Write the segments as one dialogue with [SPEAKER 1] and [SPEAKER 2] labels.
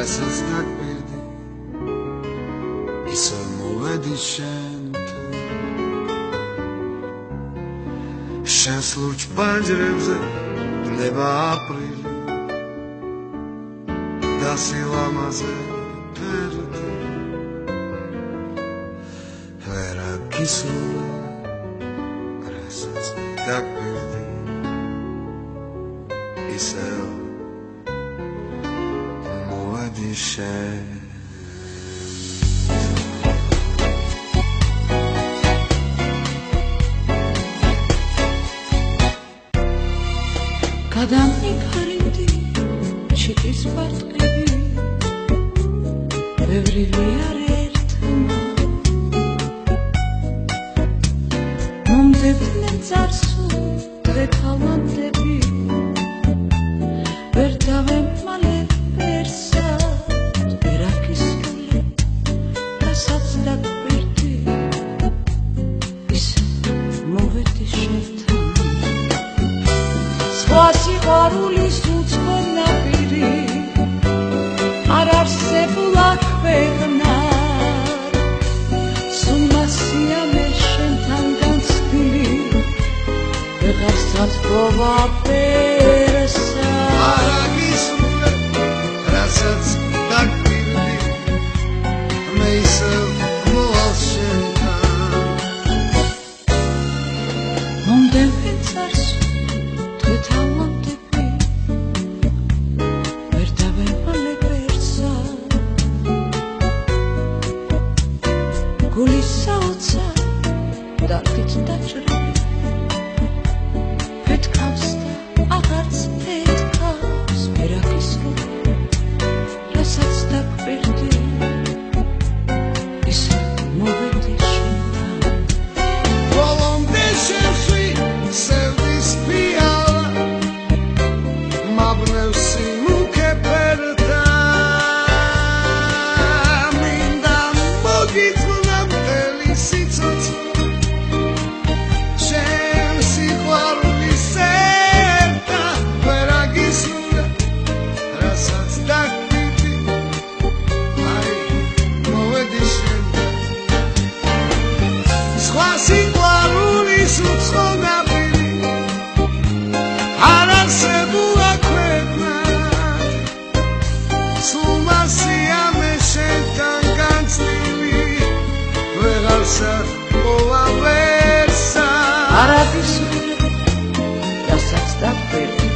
[SPEAKER 1] რასაც დაგვირდი ისე მოვედი შენთან შენს ლურჯ პანჯრებზე დება აპრილი და სილამაზე ფერდი ვერა გისურვე რასაც დაგვირდი ისე მოვედი შენთან
[SPEAKER 2] გადამიფარინდი ჩიტის პარტყები ბევრივე არ ერთმა მომდებდნენ წარსულ დღეთავამდები ვერ დავემალე ვერსად ვერაგისული რასაც დაგვირდი ისე მოვედი შენთან სხვა სიყვარულის უცხო ნაპირი არ არსებულა ქვეყნად სულ მასიამე შენთან განცდილი ვეღარ სათბოვა ფერსა
[SPEAKER 1] არა გისურვე რასაც დაგვირდი მე ისე მოვალ შენთან
[SPEAKER 2] მომდევნი წარსულ დღეთავამდები ვერ დავემალე ვერსად გულის საოცარ დარდით დაჭრილი ფეთქავს და აღარც ფეთქავს ვერაგისული რასაც დაგვირდი ისე მოვედი შენთან
[SPEAKER 1] ბოლომდე შენში სევდის ფიალა მაბნევს სიმუქე ფერდა მინდა მოგიწვნა მთელი სიცოცხლე შენ სიყვარულის ერთა ვერაგისურვე რასაც დაგვირდი აი მოვედი შენთან სხვა სიყვარულის უცხო ნაპირი არ არსებულა ქვეყნად სულ მასიამე შენთან განცდილი ვეღარ სათბოვა ვერსად
[SPEAKER 2] არა გისურვე რასაც დაგვირდი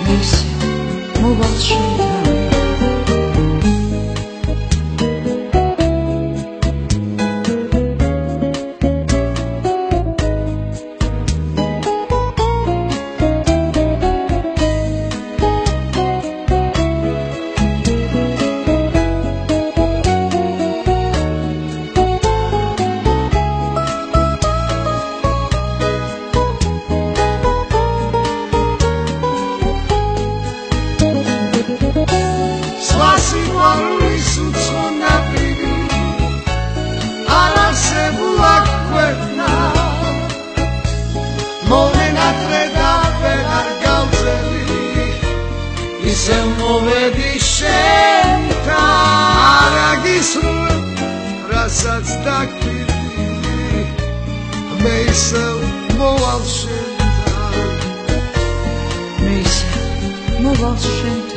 [SPEAKER 2] მე ისე მოვალ შენთან
[SPEAKER 1] სხვა სიყვარულის უცხო ნაპირი არ არსებულა ქვეყნად მომენატრე და ვეღარ გავწევი ისე მოვედი შენთან არა გისურვე რასაც დაგვირდი მე ისე მოვალ შენთან
[SPEAKER 2] მე ისე მოვალ შენთან